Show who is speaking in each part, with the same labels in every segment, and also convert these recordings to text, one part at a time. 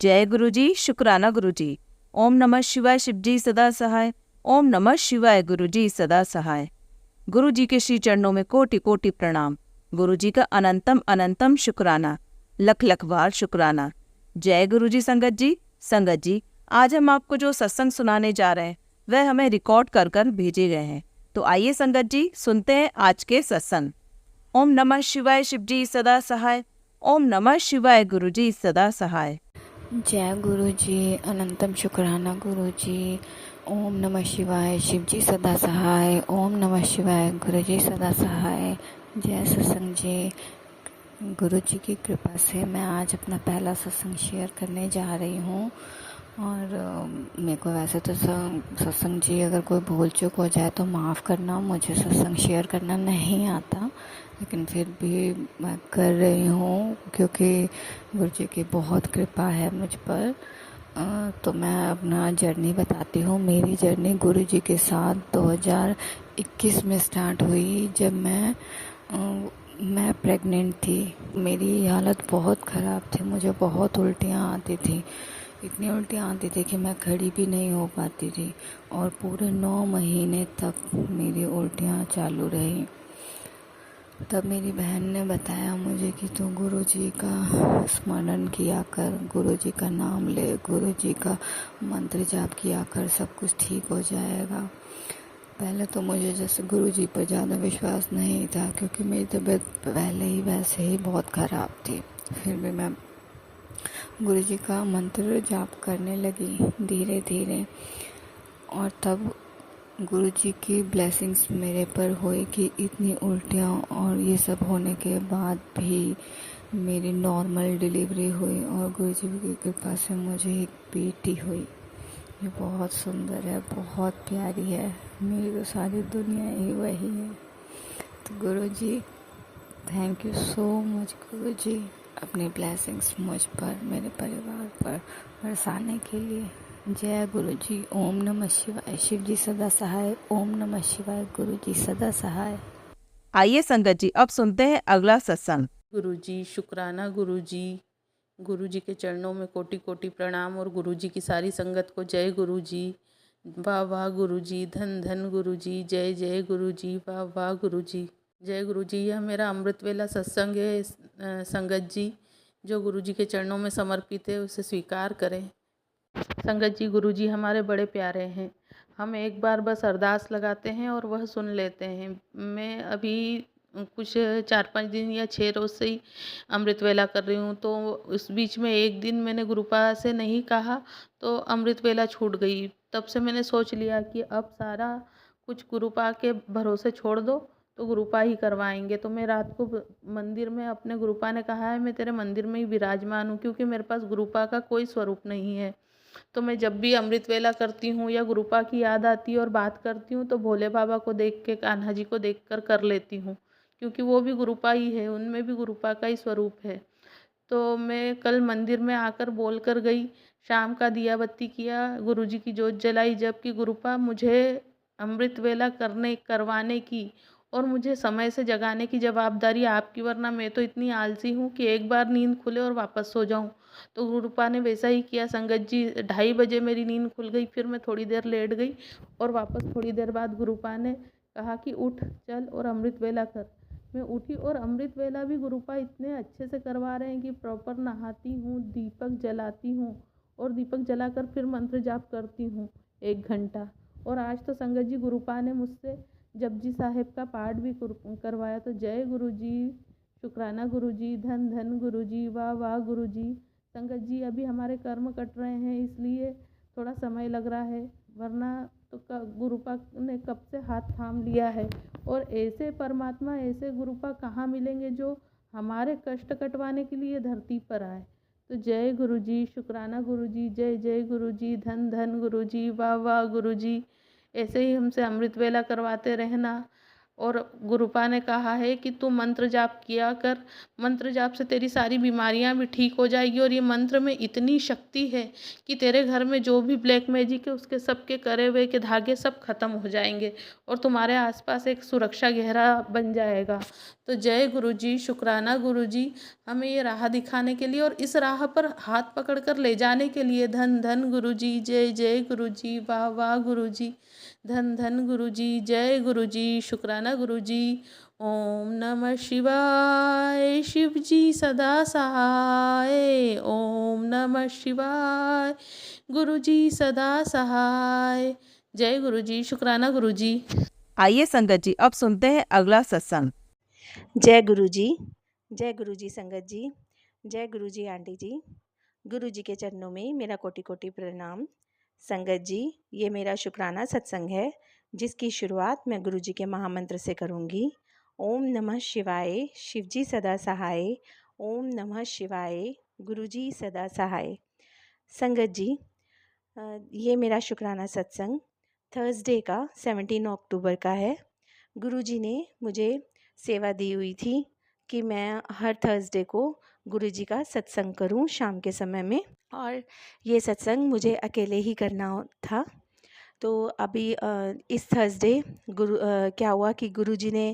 Speaker 1: जय गुरु जी, शुक्राना गुरु जी। ओम नमः शिवाय, शिव जी सदा सहाय। ओम नमः शिवाय, गुरु जी सदा सहाय। गुरु जी के श्री चरणों में कोटि कोटि प्रणाम। गुरु जी का अनंतम अनंतम शुक्राना, लख लख बार शुक्राना। जय गुरु जी। संगत जी, आज हम आपको जो सत्संग सुनाने जा रहे हैं वह हमें रिकॉर्ड कर कर भेजे गए हैं। तो आइए संगत जी, सुनते हैं आज के सत्संग। ओम नमः शिवाय, शिव जी सदा सहाय। ओम नमः शिवाय, गुरु जी सदा सहाय।
Speaker 2: जय गुरु जी, अनंतम शुक्राना गुरु जी। ओम नमः शिवाय, शिव जी सदा सहाय। ओम नमः शिवाय, गुरु जी सदा सहाय। जय सत्संग जी। गुरु जी की कृपा से मैं आज अपना पहला सत्संग शेयर करने जा रही हूँ। और मेरे को वैसे तो सत्संग जी अगर कोई भूल चूक हो जाए तो माफ़ करना, मुझे सत्संग शेयर करना नहीं आता, लेकिन फिर भी मैं कर रही हूँ क्योंकि गुरु जी की बहुत कृपा है मुझ पर। तो मैं अपना जर्नी बताती हूँ। मेरी जर्नी गुरु जी के साथ 2021 में स्टार्ट हुई, जब मैं प्रेग्नेंट थी। मेरी हालत बहुत ख़राब थी, मुझे बहुत उल्टियाँ आती थी, इतनी उल्टियाँ आती थी कि मैं खड़ी भी नहीं हो पाती थी। और पूरे 9 महीने तक मेरी उल्टियाँ चालू रही। तब मेरी बहन ने बताया मुझे कि तू गुरु जी का स्मरण किया कर, गुरु जी का नाम ले, गुरु जी का मंत्र जाप किया कर, सब कुछ ठीक हो जाएगा। पहले तो मुझे जैसे गुरु जी पर ज़्यादा विश्वास नहीं था, क्योंकि मेरी तबीयत पहले ही वैसे ही बहुत ख़राब थी। फिर भी मैं गुरु जी का मंत्र जाप करने लगी धीरे धीरे। और तब गुरु जी की ब्लेसिंग्स मेरे पर हुई कि इतनी उल्टियाँ और ये सब होने के बाद भी मेरी नॉर्मल डिलीवरी हुई। और गुरु जी की कृपा से मुझे एक बेटी हुई, ये बहुत सुंदर है, बहुत प्यारी है। मेरी तो सारी दुनिया ही वही है। तो गुरु जी, थैंक यू सो मच गुरु जी, अपनी ब्लेसिंग्स मुझ पर, मेरे परिवार पर बरसाने के लिए। जय गुरु जी। ओम नमः शिवाय, शिव जी सदा सहाय। ओम नमः शिवाय, गुरु जी सदा सहाय।
Speaker 1: आइए संगत जी, अब सुनते हैं अगला सत्संग।
Speaker 3: गुरु जी, शुक्राना गुरु जी। गुरु जी के चरणों में कोटि कोटि प्रणाम और गुरु जी की सारी संगत को जय गुरु जी। वाह वाह गुरु जी, धन धन गुरु जी, जय जय गुरु जी, वाह वाह गुरु जी। जय गुरु जी। यह मेरा अमृत वेला सत्संग है। संगत जी, जो गुरु जी के चरणों में समर्पित है उसे स्वीकार करें। संगत जी, गुरु जी हमारे बड़े प्यारे हैं। हम एक बार बस अरदास लगाते हैं और वह सुन लेते हैं। मैं अभी कुछ 4-5 दिन या 6 रोज़ से ही अमृत वेला कर रही हूँ, तो उस बीच में एक दिन मैंने गुरुपा से नहीं कहा तो अमृत वेला छूट गई। तब से मैंने सोच लिया कि अब सारा कुछ गुरुपा के भरोसे छोड़ दो, तो गुरुपा ही करवाएंगे। तो मैं रात को मंदिर में, अपने गुरुपा ने कहा है मैं तेरे मंदिर में ही विराजमान हूँ, क्योंकि मेरे पास गुरुपा का कोई स्वरूप नहीं है। तो मैं जब भी अमृत वेला करती हूँ या गुरुपा की याद आती है और बात करती हूँ, तो भोले बाबा को देख के, कान्हा जी को देख कर लेती हूँ, क्योंकि वो भी गुरुपा ही है, उनमें भी गुरुपा का ही स्वरूप है। तो मैं कल मंदिर में आकर बोल कर गई, शाम का दिया बत्ती किया, गुरु जी की जोत जलाई, जबकि गुरुपा मुझे अमृत वेला करवाने की और मुझे समय से जगाने की जवाबदारी आपकी, वरना मैं तो इतनी आलसी हूँ कि एक बार नींद खुले और वापस सो जाऊँ। तो गुरुपा ने वैसा ही किया संगत जी। 2:30 बजे मेरी नींद खुल गई, फिर मैं थोड़ी देर लेट गई और वापस थोड़ी देर बाद गुरुपा ने कहा कि उठ चल और अमृत वेला कर। मैं उठी और अमृत वेला भी गुरुपा इतने अच्छे से करवा रहे हैं कि प्रॉपर नहाती हूँ, दीपक जलाती हूँ और दीपक जलाकर फिर मंत्र जाप करती हूँ 1 घंटा। और आज तो संगत जी गुरुपा ने मुझसे जपजी साहिब का पाठ भी करवाया। तो जय गुरु जी, शुक्राना गुरु जी, धन धन गुरु जी, वाह वाह गुरु जी। संगत जी, अभी हमारे कर्म कट रहे हैं, इसलिए थोड़ा समय लग रहा है, वरना तो गुरुपा ने कब से हाथ थाम लिया है। और ऐसे परमात्मा, ऐसे गुरुपा कहाँ मिलेंगे जो हमारे कष्ट कटवाने के लिए धरती पर आए। तो जय गुरु जी, शुक्राना गुरु जी, जय जय गुरु जी, धन धन गुरु जी, वाह वाह गुरु जी। ऐसे ही हमसे अमृत वेला करवाते रहना। और गुरुपा ने कहा है कि तू मंत्र जाप किया कर, मंत्र जाप से तेरी सारी बीमारियां भी ठीक हो जाएगी। और ये मंत्र में इतनी शक्ति है कि तेरे घर में जो भी ब्लैक मैजिक है उसके सबके करे हुए के धागे सब खत्म हो जाएंगे और तुम्हारे आसपास एक सुरक्षा घेरा बन जाएगा। तो जय गुरु जी, शुक्राना गुरु जी हमें ये राह दिखाने के लिए और इस राह पर हाथ पकड़ कर ले जाने के लिए। धन धन गुरु जी, जय जय गुरु जी, वाह वाह गुरु जी, धन धन गुरु जी, जय गुरु जी, शुक्राना गुरु जी। ओम नमः शिवाय, शिव जी सदा सहाय। ओम नमः शिवाय, गुरु जी सदा सहाय। जय गुरु जी, शुक्राना गुरु जी।
Speaker 1: आइए संगत जी, अब सुनते हैं अगला सत्संग।
Speaker 4: जय गुरु जी, जय गुरु जी संगत जी, जय गुरु जी आंटी जी। गुरु जी के चरणों में मेरा कोटि कोटि प्रणाम। संगत जी, ये मेरा शुक्राना सत्संग है जिसकी शुरुआत मैं गुरु जी के महामंत्र से करूँगी। ओम नमः शिवाय, शिव जी सदा सहाय। ओम नमः शिवाय, गुरु जी सदा सहाय। संगत जी, ये मेरा शुक्राना सत्संग थर्सडे का 17 अक्टूबर का है। गुरु जी ने मुझे सेवा दी हुई थी कि मैं हर थर्सडे को गुरु जी का सत्संग करूं शाम के समय में, और ये सत्संग मुझे अकेले ही करना था। तो अभी इस थर्सडे क्या हुआ कि गुरु जी ने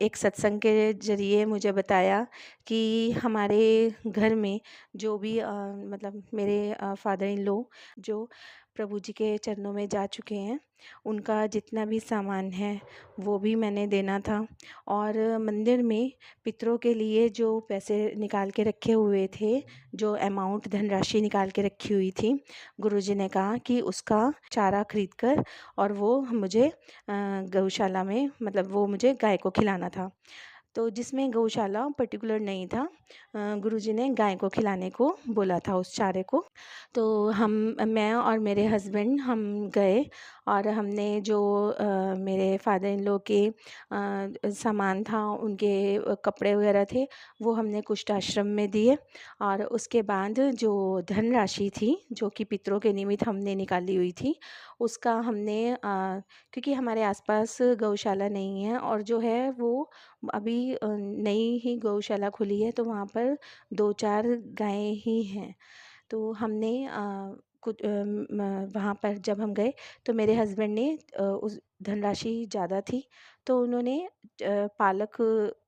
Speaker 4: एक सत्संग के ज़रिए मुझे बताया कि हमारे घर में जो भी मतलब मेरे फादर इन लॉ जो प्रभु जी के चरणों में जा चुके हैं, उनका जितना भी सामान है वो भी मैंने देना था। और मंदिर में पितरों के लिए जो पैसे निकाल के रखे हुए थे, जो अमाउंट धनराशि निकाल के रखी हुई थी, गुरुजी ने कहा कि उसका चारा खरीद कर और वो मुझे गौशाला में, मतलब वो मुझे गाय को खिलाना था। तो जिसमें गौशाला पर्टिकुलर नहीं था, गुरुजी ने गाय को खिलाने को बोला था उस चारे को। तो मैं और मेरे हस्बैंड हम गए और हमने जो मेरे फादर इन लॉ के सामान था, उनके कपड़े वगैरह थे, वो हमने कुष्ठ आश्रम में दिए। और उसके बाद जो धनराशि थी जो कि पितरों के निमित्त हमने निकाली हुई थी, उसका हमने क्योंकि हमारे आसपास गौशाला नहीं है और जो है वो अभी नई ही गौशाला खुली है, तो वहाँ पर 2-4 गायें ही हैं। तो हमने कुछ वहाँ पर जब हम गए तो मेरे हस्बैंड ने उस धनराशि ज़्यादा थी तो उन्होंने पालक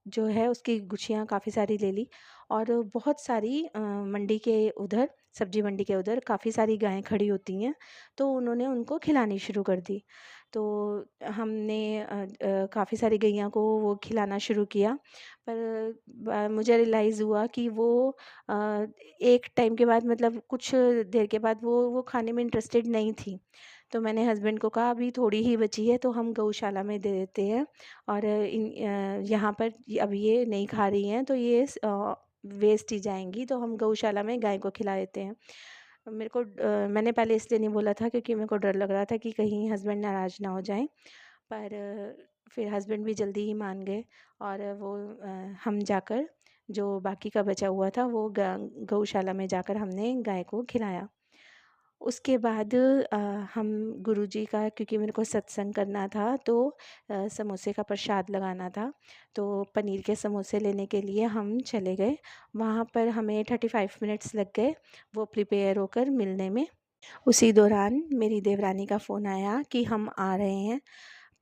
Speaker 4: जो है उसकी गुच्छियाँ काफ़ी सारी ले ली। और बहुत सारी मंडी के उधर, सब्जी मंडी के उधर काफ़ी सारी गायें खड़ी होती हैं, तो उन्होंने उनको खिलानी शुरू कर दी। तो हमने काफ़ी सारी गैया को वो खिलाना शुरू किया। पर मुझे रियलाइज़ हुआ कि वो एक टाइम के बाद, मतलब कुछ देर के बाद वो खाने में इंटरेस्टेड नहीं थी। तो मैंने हस्बैंड को कहा अभी थोड़ी ही बची है तो हम गौशाला में दे देते हैं, और यहाँ पर अब ये नहीं खा रही हैं तो ये वेस्ट ही जाएंगी, तो हम गौशाला में गाय को खिला देते हैं। मेरे को मैंने पहले इसलिए नहीं बोला था क्योंकि मेरे को डर लग रहा था कि कहीं हस्बैंड नाराज़ ना हो जाएं, पर फिर हस्बैंड भी जल्दी ही मान गए और वो हम जाकर जो बाकी का बचा हुआ था वो गौशाला में जाकर हमने गाय को खिलाया। उसके बाद हम गुरुजी का, क्योंकि मेरे को सत्संग करना था तो समोसे का प्रसाद लगाना था, तो पनीर के समोसे लेने के लिए हम चले गए। वहाँ पर हमें 35 मिनट्स लग गए वो प्रिपेयर होकर मिलने में। उसी दौरान मेरी देवरानी का फ़ोन आया कि हम आ रहे हैं,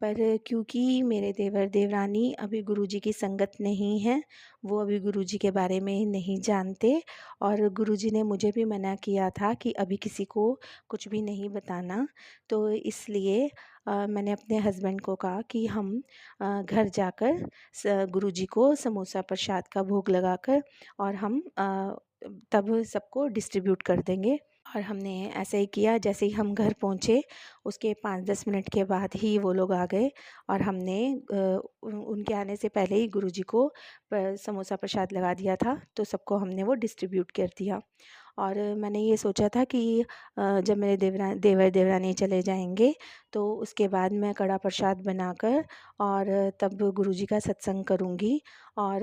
Speaker 4: पर क्योंकि मेरे देवर देवरानी अभी गुरुजी की संगत नहीं है, वो अभी गुरुजी के बारे में नहीं जानते, और गुरुजी ने मुझे भी मना किया था कि अभी किसी को कुछ भी नहीं बताना। तो इसलिए मैंने अपने हस्बैंड को कहा कि हम घर जाकर गुरुजी को समोसा प्रसाद का भोग लगाकर और हम तब सबको डिस्ट्रीब्यूट कर देंगे। और हमने ऐसे ही किया। जैसे ही हम घर पहुँचे उसके 5-10 मिनट के बाद ही वो लोग आ गए और हमने उनके आने से पहले ही गुरुजी को समोसा प्रसाद लगा दिया था, तो सबको हमने वो डिस्ट्रीब्यूट कर दिया। और मैंने ये सोचा था कि जब मेरे देवर देवरानी चले जाएंगे तो उसके बाद मैं कड़ा प्रसाद बनाकर और तब गुरुजी का सत्संग करूँगी। और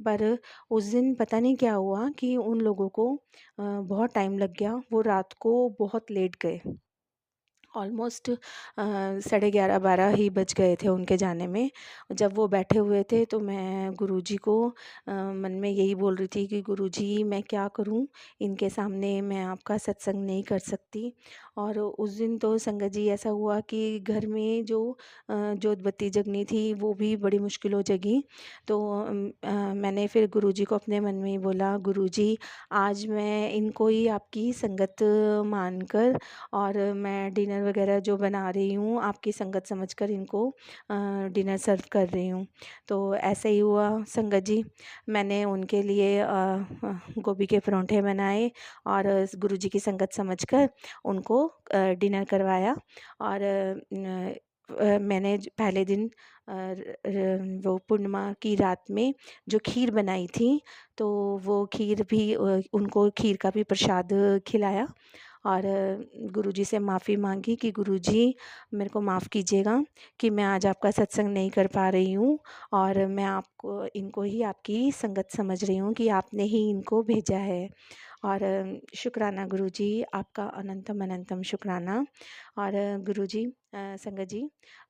Speaker 4: पर उस दिन पता नहीं क्या हुआ कि उन लोगों को बहुत टाइम लग गया, वो रात को बहुत लेट गए। ऑलमोस्ट 11:30-12 ही बज गए थे उनके जाने में। जब वो बैठे हुए थे तो मैं गुरुजी को मन में यही बोल रही थी कि गुरुजी मैं क्या करूं, इनके सामने मैं आपका सत्संग नहीं कर सकती। और उस दिन तो संगत जी ऐसा हुआ कि घर में जो जोत बत्ती जगनी थी वो भी बड़ी मुश्किलों जगी। तो मैंने फिर गुरुजी को अपने मन में ही बोला, गुरुजी आज मैं इनको ही आपकी संगत मानकर और मैं डिनर वगैरह जो बना रही हूँ आपकी संगत समझकर इनको डिनर सर्व कर रही हूँ। तो ऐसे ही हुआ संगत जी, मैंने उनके लिए गोभी के परोंठे बनाए और गुरुजी की संगत समझकर उनको डिनर करवाया। और मैंने पहले दिन वो पूर्णिमा की रात में जो खीर बनाई थी तो वो खीर भी उनको खीर का भी प्रसाद खिलाया। और गुरुजी से माफ़ी मांगी कि गुरुजी मेरे को माफ़ कीजिएगा कि मैं आज आपका सत्संग नहीं कर पा रही हूँ और मैं आपको इनको ही आपकी संगत समझ रही हूँ कि आपने ही इनको भेजा है। और शुक्राना गुरुजी, आपका अनंतम अनंतम शुक्राना। और गुरुजी संगत जी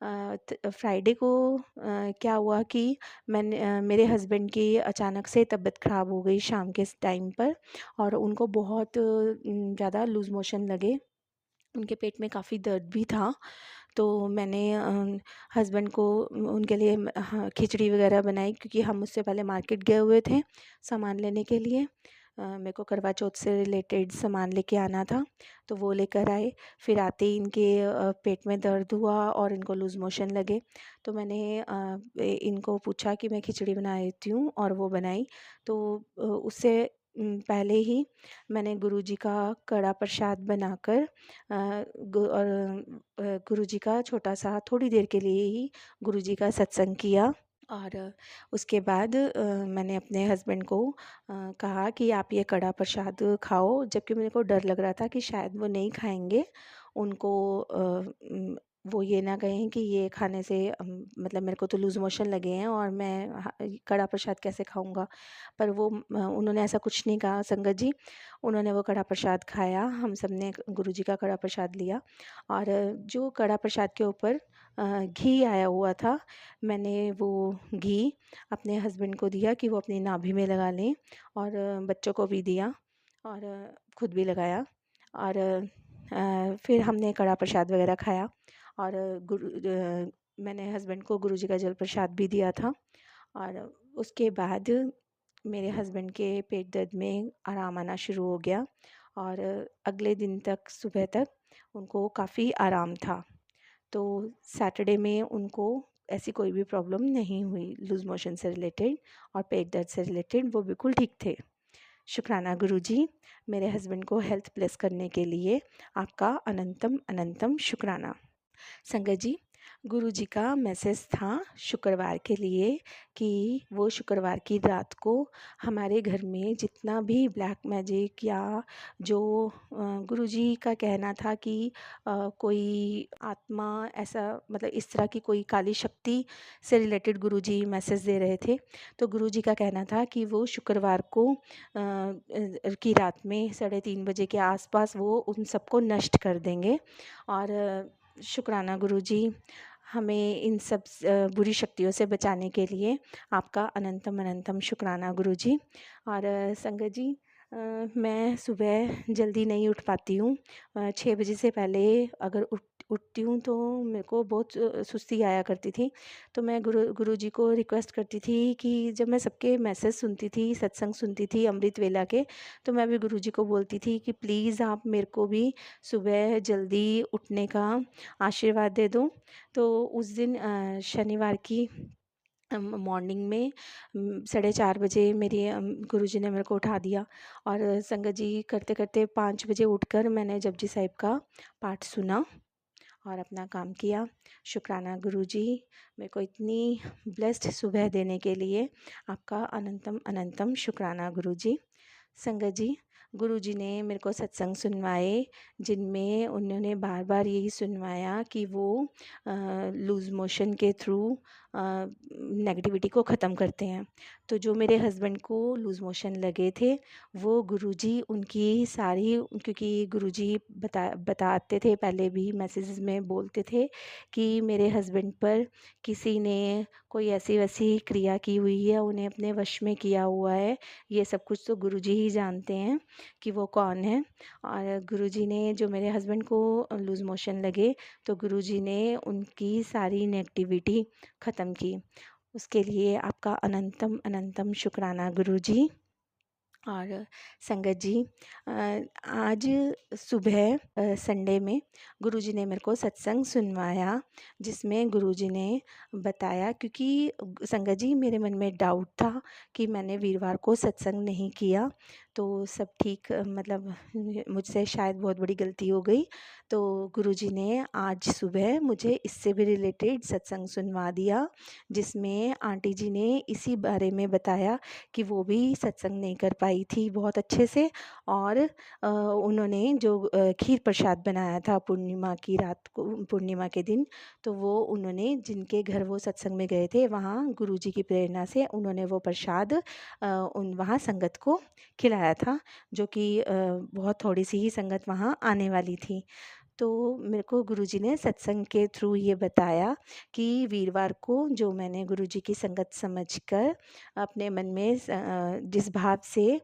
Speaker 4: फ्राइडे को क्या हुआ कि मेरे हस्बैंड की अचानक से तबीयत ख़राब हो गई शाम के टाइम पर और उनको बहुत ज़्यादा लूज़ मोशन लगे, उनके पेट में काफ़ी दर्द भी था। तो मैंने हस्बैंड को उनके लिए हाँ, खिचड़ी वगैरह बनाई क्योंकि हम उससे पहले मार्केट गए हुए थे सामान लेने के लिए। मेरे को करवा चौथ से रिलेटेड सामान लेके आना था तो वो लेकर आए। फिर आते ही इनके पेट में दर्द हुआ और इनको लूज़ मोशन लगे। तो मैंने इनको पूछा कि मैं खिचड़ी बना देती हूँ और वो बनाई। तो उससे पहले ही मैंने गुरुजी का कड़ा प्रसाद बनाकर गुरुजी का छोटा सा थोड़ी देर के लिए ही गुरुजी का सत्संग किया। और उसके बाद मैंने अपने हस्बैंड को कहा कि आप ये कड़ा प्रसाद खाओ, जबकि मेरे को डर लग रहा था कि शायद वो नहीं खाएंगे। उनको वो ये ना कहें कि ये खाने से मतलब मेरे को तो लूज़ मोशन लगे हैं और मैं कड़ा प्रसाद कैसे खाऊंगा। पर वो उन्होंने ऐसा कुछ नहीं कहा संगत जी। उन्होंने वो कड़ा प्रसाद खाया, हम सब ने गुरुजी का कड़ा प्रसाद लिया। और जो कड़ा प्रसाद के ऊपर घी आया हुआ था, मैंने वो घी अपने हस्बैंड को दिया कि वो अपनी नाभि में लगा लें और बच्चों को भी दिया और खुद भी लगाया। और फिर हमने कड़ा प्रसाद वगैरह खाया और मैंने हस्बैंड को गुरुजी का जल प्रसाद भी दिया था। और उसके बाद मेरे हस्बैंड के पेट दर्द में आराम आना शुरू हो गया और अगले दिन तक सुबह तक उनको काफ़ी आराम था। तो सैटरडे में उनको ऐसी कोई भी प्रॉब्लम नहीं हुई लूज़ मोशन से रिलेटेड और पेट दर्द से रिलेटेड, वो बिल्कुल ठीक थे। शुक्राना गुरुजी, मेरे हस्बैंड को हेल्थ ब्लेस करने के लिए आपका अनंतम अनंतम शुक्राना। संगत जी, गुरुजी का मैसेज था शुक्रवार के लिए कि वो शुक्रवार की रात को हमारे घर में जितना भी ब्लैक मैजिक या जो गुरुजी का कहना था कि कोई आत्मा ऐसा मतलब इस तरह की कोई काली शक्ति से रिलेटेड गुरुजी मैसेज दे रहे थे। तो गुरुजी का कहना था कि वो शुक्रवार को की रात में 3:30 बजे के आसपास वो उन सबको नष्ट कर देंगे। और शुक्राना गुरुजी, हमें इन सब बुरी शक्तियों से बचाने के लिए आपका अनंतम अनंतम शुक्राना गुरुजी। और संगत जी, मैं सुबह जल्दी नहीं उठ पाती हूँ। 6 बजे से पहले अगर उठती हूँ तो मेरे को बहुत सुस्ती आया करती थी। तो मैं गुरुजी को रिक्वेस्ट करती थी कि जब मैं सबके मैसेज सुनती थी, सत्संग सुनती थी अमृत वेला के, तो मैं भी गुरुजी को बोलती थी कि प्लीज़ आप मेरे को भी सुबह जल्दी उठने का आशीर्वाद दे दो। तो उस दिन शनिवार की मॉर्निंग में 4:30 बजे मेरी गुरुजी ने मेरे को उठा दिया और संगत जी करते करते 5 बजे उठकर मैंने जपजी साहिब का पाठ सुना और अपना काम किया। शुक्राना गुरुजी, मेरे को इतनी ब्लेस्ड सुबह देने के लिए आपका अनंतम अनंतम शुक्राना गुरुजी। संगत जी, गुरुजी ने मेरे को सत्संग सुनवाए जिनमें उन्होंने बार बार यही सुनवाया कि वो लूज़ मोशन के थ्रू नेगेटिविटी को ख़त्म करते हैं। तो जो मेरे हस्बैंड को लूज़ मोशन लगे थे, वो गुरुजी उनकी सारी, क्योंकि गुरुजी बताते थे, पहले भी मैसेजेस में बोलते थे कि मेरे हस्बैंड पर किसी ने कोई ऐसी वैसी क्रिया की हुई है, उन्हें अपने वश में किया हुआ है। ये सब कुछ तो गुरुजी ही जानते हैं कि वो कौन है। और गुरुजी ने, जो मेरे हस्बैंड को लूज़ मोशन लगे, तो गुरुजी ने उनकी सारी नेगेटिविटी ख़त्म की। उसके लिए आपका अनंतम अनंतम शुक्राना गुरुजी। और संगत जी, आज सुबह संडे में गुरुजी ने मेरे को सत्संग सुनवाया, जिसमें गुरुजी ने बताया, क्योंकि संगत जी मेरे मन में डाउट था कि मैंने वीरवार को सत्संग नहीं किया, तो सब ठीक, मतलब मुझसे शायद बहुत बड़ी गलती हो गई। तो गुरुजी ने आज सुबह मुझे इससे भी रिलेटेड सत्संग सुनवा दिया, जिसमें आंटी जी ने इसी बारे में बताया कि वो भी सत्संग नहीं कर पाई थी बहुत अच्छे से, और उन्होंने जो खीर प्रसाद बनाया था पूर्णिमा की रात को, पूर्णिमा के दिन, तो वो उन्होंने, जिनके घर वो सत्संग में गए थे, वहाँ गुरुजी की प्रेरणा से उन्होंने वो प्रसाद उन वहाँ संगत को खिलाया था, जो कि बहुत थोड़ी सी ही संगत वहाँ आने वाली थी। तो मेरे को गुरुजी ने सत्संग के थ्रू ये बताया कि वीरवार को जो मैंने गुरुजी की संगत समझकर अपने मन में जिस भाव से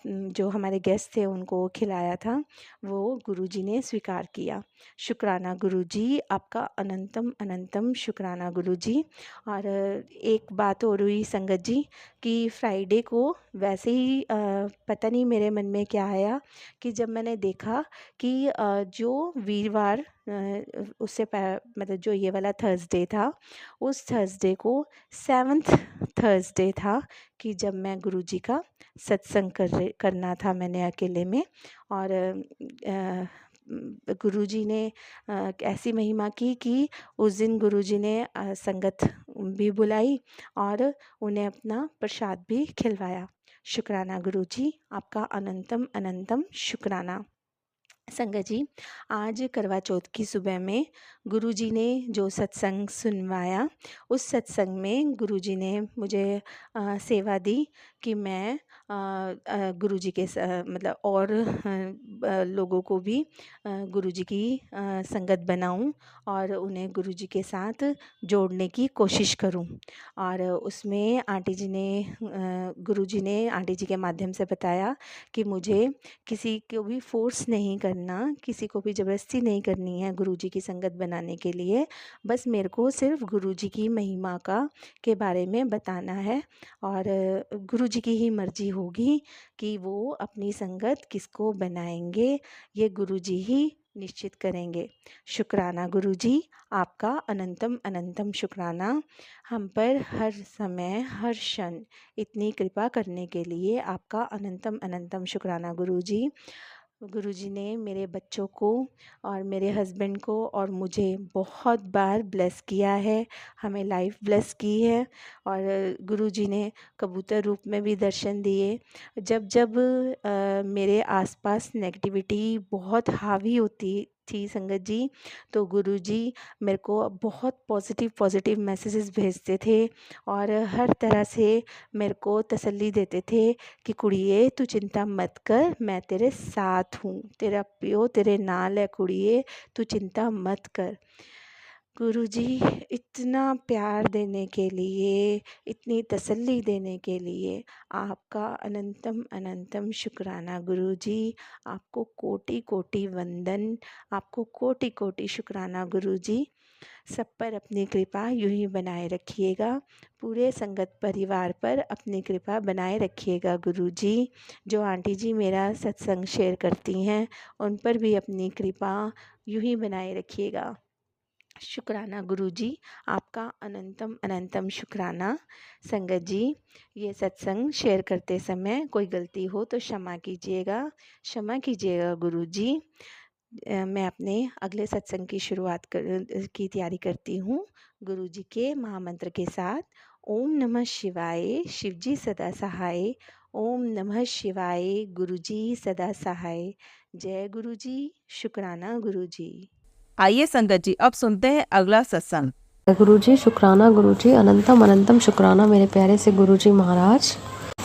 Speaker 4: जो हमारे गेस्ट थे उनको खिलाया था, वो गुरुजी ने स्वीकार किया। शुक्राना गुरुजी, आपका अनंतम अनंतम शुक्राना गुरुजी। और एक बात और हुई संगत जी, कि फ्राइडे को वैसे ही पता नहीं मेरे मन में क्या आया, कि जब मैंने देखा कि जो वीरवार उससे मतलब जो ये वाला थर्सडे था, उस थर्सडे को 7th थर्सडे था, कि जब मैं गुरुजी का सत्संग करना था मैंने अकेले में। और गुरुजी ने ऐसी महिमा की कि उस दिन गुरुजी ने संगत भी बुलाई और उन्हें अपना प्रसाद भी खिलवाया। शुक्राना गुरुजी, आपका अनंतम अनंतम शुक्राना। संगत जी, आज करवा चौथ की सुबह में गुरुजी ने जो सत्संग सुनवाया, उस सत्संग में गुरुजी ने मुझे सेवा दी कि मैं गुरुजी के मतलब और लोगों को भी गुरुजी की संगत बनाऊं और उन्हें गुरुजी के साथ जोड़ने की कोशिश करूं। और उसमें आंटी जी ने, गुरुजी ने आंटी जी के माध्यम से बताया कि मुझे किसी को भी फोर्स नहीं करना, किसी को भी ज़बरदस्ती नहीं करनी है गुरुजी की संगत बनाने के लिए, बस मेरे को सिर्फ गुरुजी की महिमा के बारे में बताना है, और गुरुजी की ही मर्ज़ी होगी कि वो अपनी संगत किसको बनाएंगे, ये गुरुजी ही निश्चित करेंगे। शुक्राना गुरुजी, आपका अनंतम अनंतम शुक्राना, हम पर हर समय हर क्षण इतनी कृपा करने के लिए आपका अनंतम अनंतम शुक्राना गुरुजी। गुरुजी ने मेरे बच्चों को और मेरे हस्बैंड को और मुझे बहुत बार ब्लेस किया है, हमें लाइफ ब्लेस की है, और गुरुजी ने कबूतर रूप में भी दर्शन दिए। जब जब मेरे आसपास नेगेटिविटी बहुत हावी होती थी संगत जी, तो गुरुजी मेरे को बहुत पॉजिटिव मैसेजेस भेजते थे और हर तरह से मेरे को तसल्ली देते थे कि कुड़िए तू चिंता मत कर, मैं तेरे साथ हूँ, तेरा प्यो तेरे नाल है कुड़िए, तू चिंता मत कर। गुरुजी इतना प्यार देने के लिए, इतनी तसल्ली देने के लिए आपका अनंतम अनंतम शुक्राना गुरुजी। आपको कोटि कोटि वंदन, आपको कोटि कोटि शुक्राना गुरुजी। सब पर अपनी कृपा यूं ही बनाए रखिएगा, पूरे संगत परिवार पर अपनी कृपा बनाए रखिएगा गुरुजी। जो आंटी जी मेरा सत्संग शेयर करती हैं, उन पर भी अपनी कृपा यूं ही बनाए रखिएगा। शुक्राना गुरुजी, आपका अनंतम अनंतम शुक्राना। संगत जी, ये सत्संग शेयर करते समय कोई गलती हो तो क्षमा कीजिएगा गुरुजी। मैं अपने अगले सत्संग की शुरुआत की तैयारी करती हूँ गुरुजी के महामंत्र के साथ। ओम नमः शिवाय, शिवजी सदा सहाय। ओम नमः शिवाय, गुरुजी सदा सहाय। जय गुरुजी, शुक्राना गुरुजी।
Speaker 1: आइए संगत जी, अब सुनते हैं अगला सत्संग।
Speaker 5: गुरुजी शुक्राना गुरुजी, अनंतम अनंतम शुक्राना मेरे प्यारे से गुरुजी महाराज।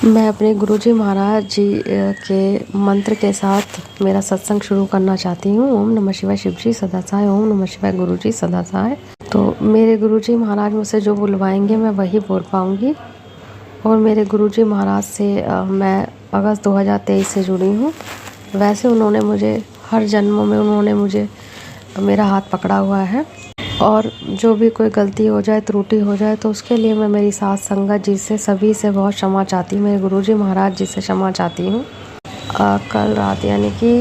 Speaker 5: मैं अपने गुरुजी महाराज जी के मंत्र के साथ मेरा सत्संग शुरू करना चाहती हूँ। ओम नमः शिवाय शिवजी सदा सहाय, ओम नमः शिवाय गुरुजी सदा सहाय। तो मेरे गुरुजी महाराज मुझसे जो बुलवाएंगे मैं वही बोल पाऊँगी। और मेरे गुरुजी महाराज से मैं अगस्त 2023 से जुड़ी हूँ। वैसे उन्होंने मुझे हर जन्मों में उन्होंने मुझे मेरा हाथ पकड़ा हुआ है, और जो भी कोई गलती हो जाए, त्रुटि हो जाए, तो उसके लिए मैं मेरी साथ संगत जी से, सभी से बहुत क्षमा चाहती हूँ। मेरे गुरुजी महाराज जी से क्षमा चाहती हूँ। कल रात यानी कि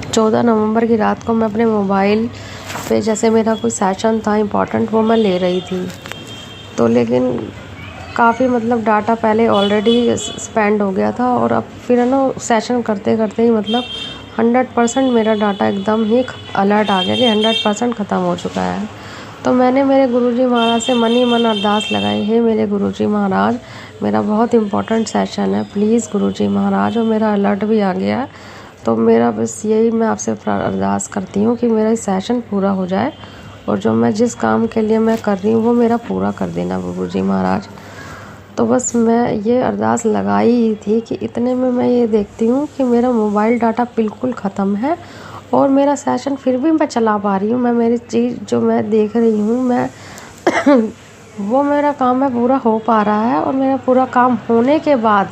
Speaker 5: 14 नवंबर की रात को मैं अपने मोबाइल पे, जैसे मेरा कोई सेशन था इम्पॉर्टेंट, वो मैं ले रही थी, तो लेकिन काफ़ी मतलब डाटा पहले ऑलरेडी स्पेंड हो गया था, और अब फिर है ना सेशन करते करते ही मतलब 100% मेरा डाटा एकदम ही अलर्ट आ गया कि 100% ख़त्म हो चुका है। तो मैंने मेरे गुरुजी महाराज से मन ही मन अरदास लगाई, है मेरे गुरुजी महाराज, मेरा बहुत इम्पोर्टेंट सेशन है, प्लीज़ गुरुजी महाराज, और मेरा अलर्ट भी आ गया है, तो मेरा बस यही मैं आपसे अरदास करती हूँ कि मेरा सेशन पूरा हो जाए, और जो मैं जिस काम के लिए मैं कर रही हूँ वो मेरा पूरा कर देना गुरुजी महाराज। तो बस मैं ये अरदास लगाई ही थी कि इतने में मैं ये देखती हूँ कि मेरा मोबाइल डाटा बिल्कुल ख़त्म है, और मेरा सेशन फिर भी मैं चला पा रही हूँ। मैं मेरी चीज़ जो मैं देख रही हूँ मैं वो मेरा काम है पूरा हो पा रहा है, और मेरा पूरा काम होने के बाद,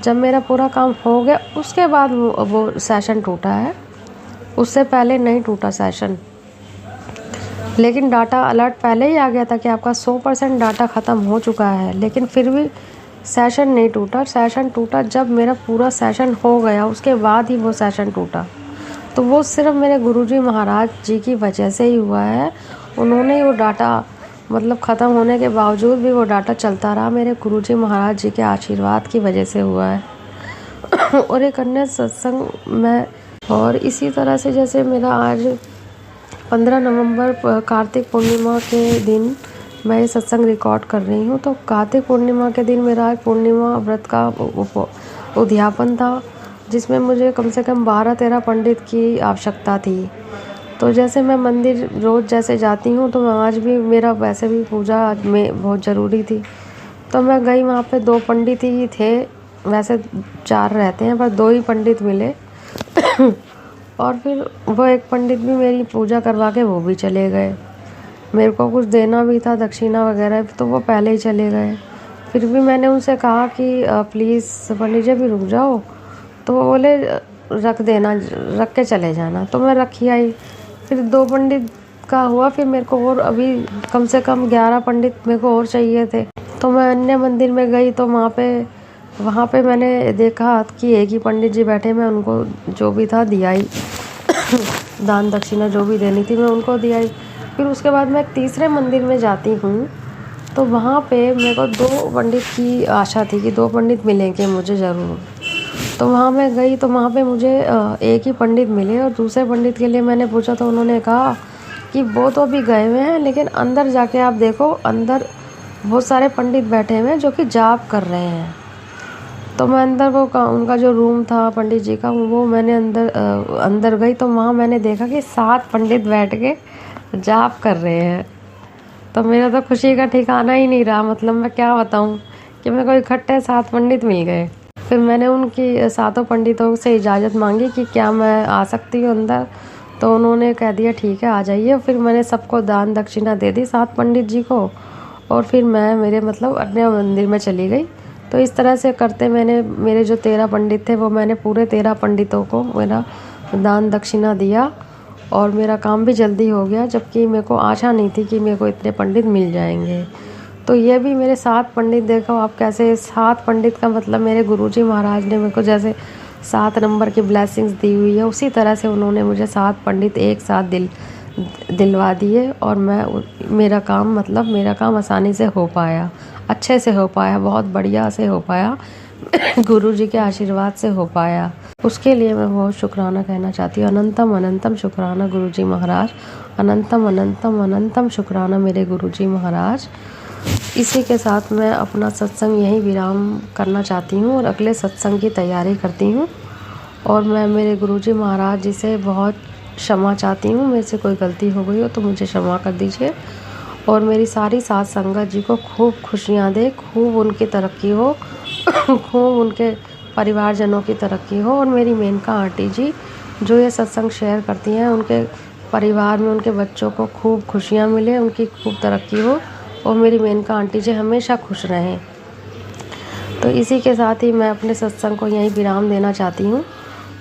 Speaker 5: जब मेरा पूरा काम हो गया उसके बाद वो सेशन टूटा है, उससे पहले नहीं टूटा सेशन। लेकिन डाटा अलर्ट पहले ही आ गया था कि आपका 100% डाटा ख़त्म हो चुका है, लेकिन फिर भी सेशन नहीं टूटा। सेशन टूटा जब मेरा पूरा सेशन हो गया, उसके बाद ही वो सेशन टूटा। तो वो सिर्फ मेरे गुरुजी महाराज जी की वजह से ही हुआ है। उन्होंने ही वो डाटा मतलब ख़त्म होने के बावजूद भी वो डाटा चलता रहा, मेरे गुरुजी महाराज जी के आशीर्वाद की वजह से हुआ है। और एक अन्य सत्संग में, और इसी तरह से जैसे मेरा आज 15 नवंबर कार्तिक पूर्णिमा के दिन मैं ये सत्संग रिकॉर्ड कर रही हूँ। तो कार्तिक पूर्णिमा के दिन मेरा आज पूर्णिमा व्रत का उद्यापन था, जिसमें मुझे कम से कम 12-13 पंडित की आवश्यकता थी। तो जैसे मैं मंदिर रोज़ जैसे जाती हूँ, तो मैं आज भी मेरा वैसे भी पूजा में बहुत ज़रूरी थी, तो मैं गई। वहाँ पे 2 पंडित ही थे, वैसे 4 रहते हैं पर 2 ही पंडित मिले। और फिर वो एक पंडित भी मेरी पूजा करवा के वो भी चले गए। मेरे को कुछ देना भी था, दक्षिणा वगैरह, तो वो पहले ही चले गए। फिर भी मैंने उनसे कहा कि प्लीज़ पंडित जी भी रुक जाओ, तो वो बोले रख देना, रख के चले जाना। तो मैं रखी आई। फिर 2 पंडित का हुआ, फिर मेरे को और अभी कम से कम 11 पंडित मेरे को और चाहिए थे। तो मैं अन्य मंदिर में गई, तो वहाँ पे मैंने देखा कि एक ही पंडित जी बैठे। मैं उनको जो भी था दिया ही दान दक्षिणा जो भी देनी थी मैं उनको दिया ही। फिर उसके बाद मैं एक तीसरे मंदिर में जाती हूँ, तो वहाँ पे मेरे को 2 पंडित की आशा थी कि 2 पंडित मिलेंगे मुझे ज़रूर। तो वहाँ मैं गई, तो वहाँ पे मुझे एक ही पंडित मिले, और दूसरे पंडित के लिए मैंने पूछा तो उन्होंने कहा कि वो तो अभी गए हुए हैं, लेकिन अंदर जाके आप देखो, अंदर बहुत सारे पंडित बैठे हुए हैं जो कि जाप कर रहे हैं। तो मैं अंदर उनका जो रूम था पंडित जी का, वो मैंने अंदर गई, तो वहाँ मैंने देखा कि 7 पंडित बैठ के जाप कर रहे हैं। तो मेरा तो खुशी का ठिकाना ही नहीं रहा, मतलब मैं क्या बताऊँ कि मेरे को इकट्ठे 7 पंडित मिल गए। फिर मैंने उनकी 7 पंडितों से इजाज़त मांगी कि क्या मैं आ सकती हूँ अंदर, तो उन्होंने कह दिया ठीक है आ जाइए। फिर मैंने सबको दान दक्षिणा दे दी 7 पंडित जी को, और फिर मैं मेरे मतलब अपने मंदिर में चली गई। तो इस तरह से करते मेरे जो 13 पंडित थे, वो मैंने पूरे 13 पंडितों को मेरा दान दक्षिणा दिया, और मेरा काम भी जल्दी हो गया, जबकि मेरे को आशा नहीं थी कि मेरे को इतने पंडित मिल जाएंगे। तो ये भी मेरे 7 पंडित, देखो आप कैसे 7 पंडित का मतलब मेरे गुरुजी महाराज ने मेरे को जैसे 7 नंबर की ब्लेसिंग्स दी हुई है, उसी तरह से उन्होंने मुझे 7 पंडित एक साथ दिलवा दिए, और मेरा काम आसानी से हो पाया, अच्छे से हो पाया, बहुत बढ़िया से हो पाया, गुरुजी के आशीर्वाद से हो पाया। उसके लिए मैं बहुत शुक्राना कहना चाहती हूँ। अनंतम अनंतम शुक्राना गुरुजी महाराज, अनंतम अनंतम अनंतम शुक्राना मेरे गुरुजी महाराज। इसी के साथ मैं अपना सत्संग यहीं विराम करना चाहती हूँ, और अगले सत्संग की तैयारी करती हूँ। और मैं मेरे गुरुजी महाराज जी से बहुत क्षमा चाहती हूँ, मेरे से कोई गलती हो गई हो तो मुझे क्षमा कर दीजिए। और मेरी सारी साथ संगत जी को खूब खुशियाँ दे, खूब उनकी तरक्की हो, खूब उनके परिवारजनों की तरक्की हो। और मेरी मेनका आंटी जी जो ये सत्संग शेयर करती हैं, उनके परिवार में उनके बच्चों को खूब खुशियाँ मिले, उनकी खूब तरक्की हो और मेरी मेनका आंटी जी हमेशा खुश रहें। तो इसी के साथ ही मैं अपने सत्संग को यहीं विराम देना चाहती हूँ।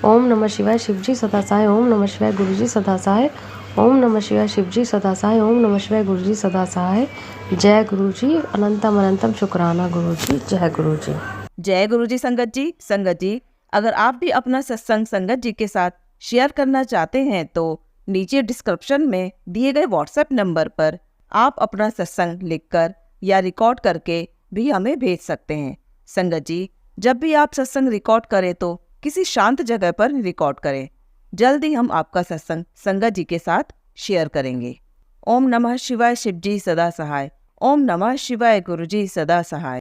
Speaker 5: ओम नमः शिवाय, शिवजी सदा सहाय। ओम नमः शिवाय, गुरुजी सदा सहाय। ओम नमः शिवाय, शिवजी सदा सहाय। ओम नमः शिवाय, गुरुजी सदा सहाय। जय गुरुजी, अनंतम अनंतम शुक्राना गुरुजी। जय गुरुजी।
Speaker 1: जय गुरुजी संगत जी। संगत जी, अगर आप भी अपना सत्संग संगत जी के साथ शेयर करना चाहते हैं तो नीचे डिस्क्रिप्शन में दिए गए व्हाट्सएप नंबर पर आप अपना सत्संग लिखकर या रिकॉर्ड करके भी हमें भेज सकते हैं। संगत जी, जब भी आप सत्संग रिकॉर्ड करें तो किसी शांत जगह पर रिकॉर्ड करें। जल्दी हम आपका सत्संग संगत जी के साथ शेयर करेंगे। ओम नमः शिवाय, शिवजी सदा सहाय। ओम नमः शिवाय, गुरुजी सदा सहाय।